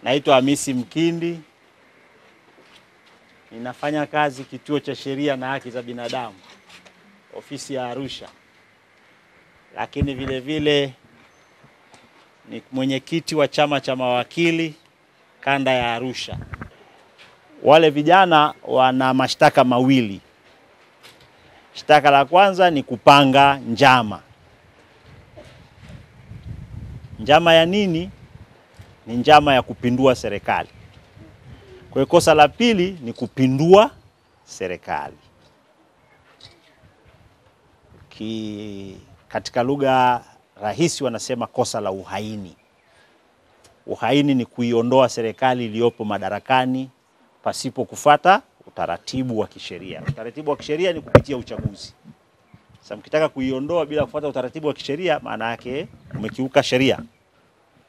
Naitwa Hamisi Mkindi. Ninafanya kazi Kituo cha Sheria na Haki za Binadamu, ofisi ya Arusha. Lakini vile vile ni mwenyekiti wa chama cha mawakili kanda ya Arusha. Wale vijana wana mashtaka mawili. Shtaka la kwanza ni kupanga njama. Njama ya nini? Ni njama ya kupindua serikali. Kwa hiyo kosa la pili ni kupindua serikali. Katika lugha rahisi wanasema kosa la uhaini. Uhaini ni kuiondoa serikali iliyopo madarakani pasipo kufuata utaratibu wa kisheria. Utaratibu wa kisheria ni kupitia uchaguzi. Sasa mkitaka kuiondoa bila kufuata utaratibu wa kisheria, maana yake umekiuka sheria.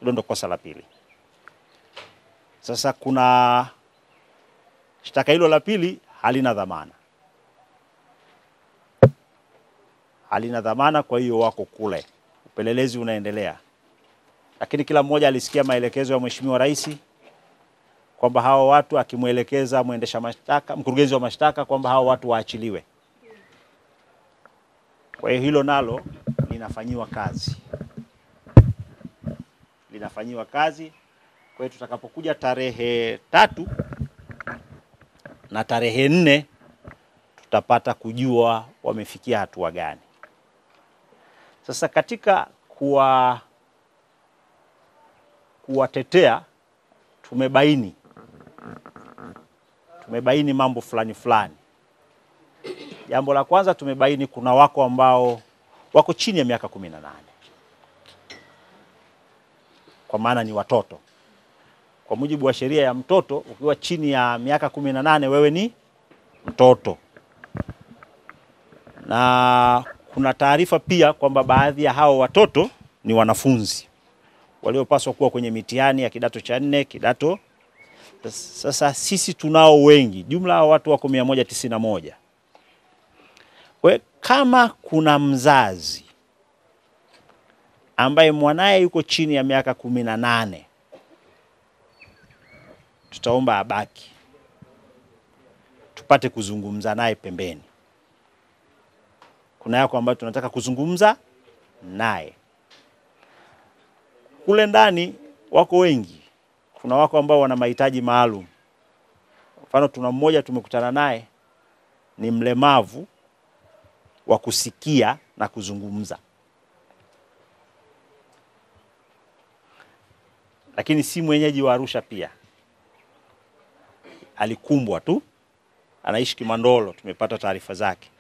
Hilo ndio kosa la pili. Sasa kuna shtaka hilo la pili halina dhamana. Halina dhamana, kwa hiyo wako kule. Upelelezi unaendelea. Lakini kila mmoja alisikia maelekezo ya Mheshimiwa Rais kwamba hao watu, akimuelekeza muendesha mashtaka, mkurugenzi wa mashtaka, kwamba hao watu waachiliwe. Kwa hiyo hilo nalo linafanyiwa kazi. Linafanyiwa kazi. Kwa hiyo tutakapokuja tarehe 3 na tarehe 4 tutapata kujua wamefikia hatua gani. Sasa katika kuwatetea tumebaini mambo fulani. Jambo la kwanza, tumebaini kuna wako ambao wako chini ya miaka 18. Kwa maana ni watoto. Kwa mujibu wa sheria ya mtoto, ukiwa chini ya miaka 18 wewe ni mtoto. Na kuna taarifa pia kwamba baadhi ya hao watoto ni wanafunzi waliopaswa kuwa kwenye mitihani ya kidato cha 4, kidato. Sasa sisi tunao wengi, jumla ya watu wako 191. Kwa kama kuna mzazi ambaye mwanae yuko chini ya miaka 18, tutaomba abaki, tupate kuzungumza naye pembeni. Kuna yako ambayo tunataka kuzungumza naye. Kule ndani wako wengi. Kuna wako ambao wana mahitaji maalum. Mfano, tuna mmoja tumekutana naye ni mlemavu wa kusikia na kuzungumza. Lakini si mwenyeji wa Arusha pia. Alikumbwa tu. Anaishi Kimandolo, tumepata taarifa zake.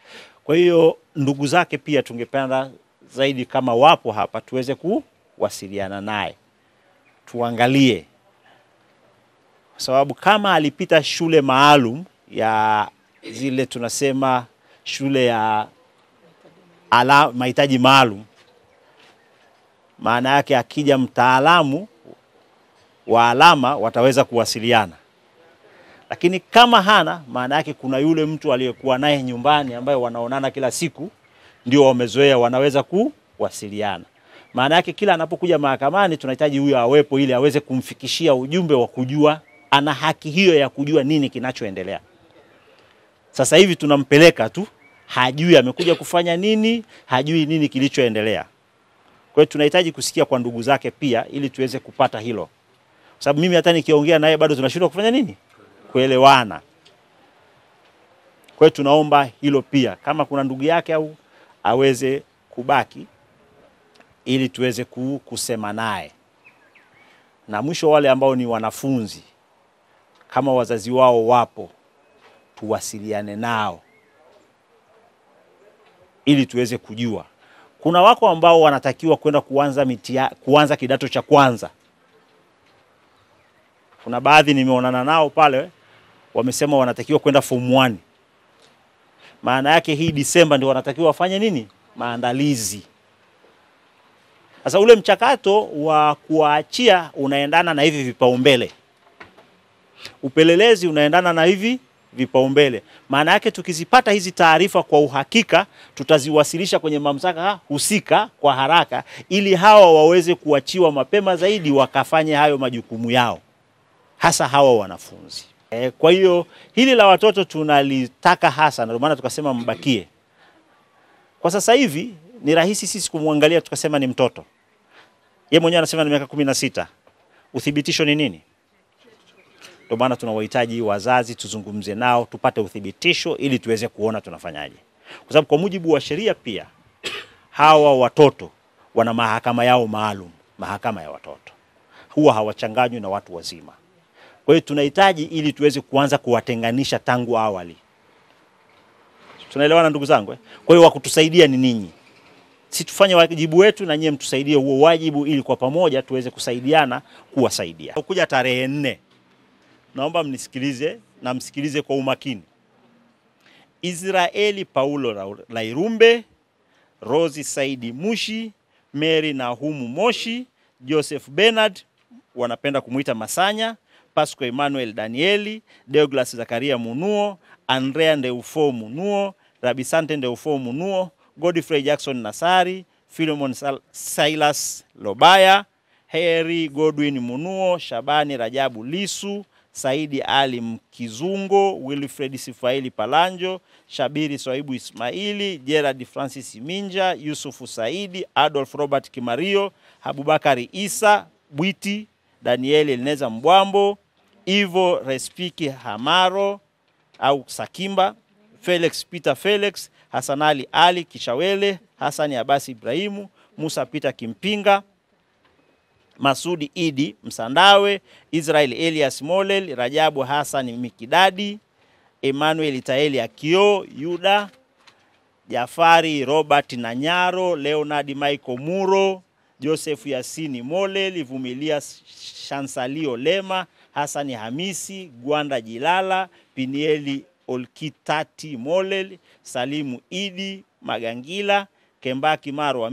Kwa hiyo ndugu zake pia tungependa zaidi kama wapo hapa tuweze kuwasiliana naye. Tuangalie. Kwa sababu kama alipita shule maalum ya zile tunasema shule ya mahitaji maalum, maana yake akija mtaalamu wa alama wataweza kuwasiliana. Lakini kama hana, maana yake kuna yule mtu aliyekuwa naye nyumbani ambaye wanaonana kila siku, ndio wamezoea, wanaweza kuwasiliana. Maana yake kila anapokuja mahakamani tunahitaji huyo awepo ili aweze kumfikishia ujumbe wa kujua, ana haki hiyo ya kujua nini kinachoendelea. Sasa hivi tunampeleka tu, hajui amekuja kufanya nini, hajui nini kilichoendelea. Kwa hiyo tunahitaji kusikia kwa ndugu zake pia ili tuweze kupata hilo. Kwa sababu mimi hata nikiongea naye bado tunashindwa kufanya nini? Kuelewana. Kwa hiyo tunaomba hilo pia, kama kuna ndugu yake au aweze kubaki ili tuweze kusema naye. Na mwisho, wale ambao ni wanafunzi, kama wazazi wao wapo, tuwasiliane nao ili tuweze kujua. Kuna wako ambao wanatakiwa kwenda kuanza kidato cha kwanza. Kuna baadhi nimeonana nao pale, wamesema wanatakiwa kwenda form 1. Maana yake hii Disemba ndio wanatakiwa wafanye nini? Maandalizi. Sasa ule mchakato wa kuachia unaendana na hivi vipaumbele. Upelelezi unaendana na hivi vipaumbele. Maana yake tukizipata hizi taarifa kwa uhakika, tutaziwasilisha kwenye mamlaka husika kwa haraka ili hawa waweze kuachiwa mapema zaidi wakafanye hayo majukumu yao. hasa hawa wanafunzi. Kwa hiyo hili la watoto tunalitaka hasa, na ndio maana tukasema mbakie. Kwa sasa hivi ni rahisi sisi kumwangalia tukasema ni mtoto. Yeye mwenyewe anasema ni miaka 16. Uthibitisho ni nini? Ndio maana tunawahitaji wazazi tuzungumze nao tupate uthibitisho ili tuweze kuona tunafanyaje. Kwa sababu kwa mujibu wa sheria pia hawa watoto wana mahakama yao maalum, mahakama ya watoto. Huwa hawachanganywi na watu wazima. Kwa hiyo tunahitaji ili tuweze kuanza kuwatenganisha tangu awali. Tunaelewana ndugu zangu? Kwa hiyo wakutusaidia ni ninyi. Si tufanye wajibu wetu na nyinyi mtusaidie huo wajibu ili kwa pamoja tuweze kusaidiana kuwasaidia. Kuja tarehe 4. Naomba mnisikilize na msikilize kwa umakini. Israeli Paulo Lairumbe, Rosi Saidi Mushi, Mary Nahumu Moshi, Joseph Bernard, wanapenda kumuita Masanya, Pasco Emmanuel Danieli, Douglas Zakaria Munuo, Andrea Ndeufo Munuo, Rabisante Ndeufo Munuo, Godfrey Jackson Nasari, Philemon Silas Lobaya, Harry Godwin Munuo, Shabani Rajabu Lisu, Saidi Ali Mkizungo, Wilfred Sifaili Palanjo, Shabiri Swaibu Ismaili, Gerard Francis Minja, Yusufu Saidi, Adolf Robert Kimario, Abubakari Isa Bwiti, Daniel Elneza Mbwambo, Ivo Respiki Hamaro au Sakimba, Felix Peter Felix, Hasanali Ali Kishawele, Hasani Abasi Ibrahimu, Musa Peter Kimpinga, Masudi Idi Msandawe, Israel Elias Molel, Rajabu Hassan Mikidadi, Emmanuel Taeli Akio, Yuda, Jafari Robert Nanyaro, Leonard Michael Muro, Joseph Yasini Molel, Vumilia Shansalio Lema, Hasani Hamisi, Gwanda Jilala, Pinieli Olkitati Molel, Salimu Idi Magangila, Kembaki Marwa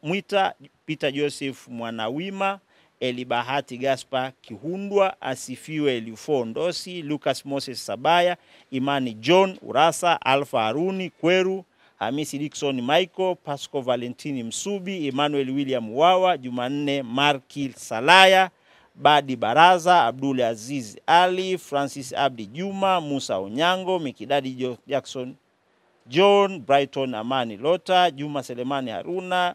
Mwita, Peter Joseph Mwanawima, Elibahati Gaspar Kihundwa, Asifiwe Elifo Ndosi, Lucas Moses Sabaya, Imani John Urasa, Alfa Haruni Kweru, Hamisi Dickson Michael, Pasco Valentini Msubi, Emmanuel William Wawa, Jumanne Marki Salaya, Badi Baraza, Abdul Aziz Ali, Francis Abdi Juma, Musa Onyango, Mikidadi Jackson John, Brighton Amani Lota, Juma Selemani Haruna,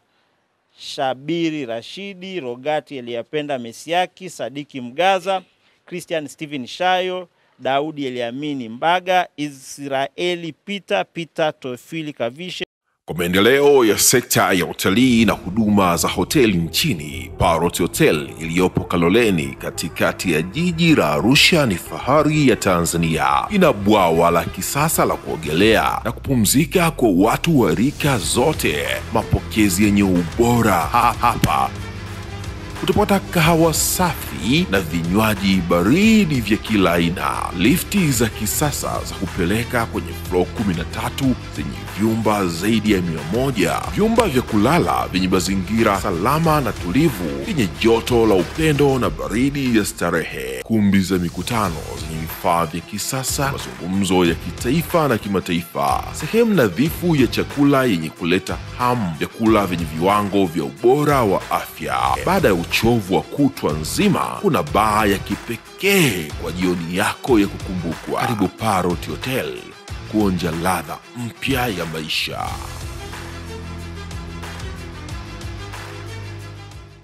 Shabiri Rashidi, Rogati Eliapenda Mesiaki, Sadiki Mgaza, Christian Steven Shayo, Daudi Eliamini Mbaga, Israeli Peter Tofili Kavishe. Kwa maendeleo ya sekta ya utalii na huduma za hoteli nchini, Parrot Hotel iliyopo Kaloleni katikati ya jiji la Arusha ni fahari ya Tanzania. Ina bwawa la kisasa la kuogelea na kupumzika kwa watu wa rika zote. Mapokezi yenye ubora hapa. Utapata kahawa safi na vinywaji baridi vya kila aina. Lifti za kisasa za kupeleka kwenye floor 13 zenye vyumba zaidi ya 100. Vyumba vya kulala vyenye mazingira salama na tulivu, vyenye joto la upendo na baridi ya starehe. Kumbi za mikutano zenye vifaa vya kisasa, mazungumzo ya kitaifa na kimataifa. Sehemu nadhifu ya chakula yenye kuleta hamu, vyakula vyenye viwango vya ubora wa afya. Baada ya uchovu wa kutwa nzima, kuna baa ya kipekee kwa jioni yako ya kukumbukwa. Karibu Parrot Hotel kuonja ladha mpya ya maisha.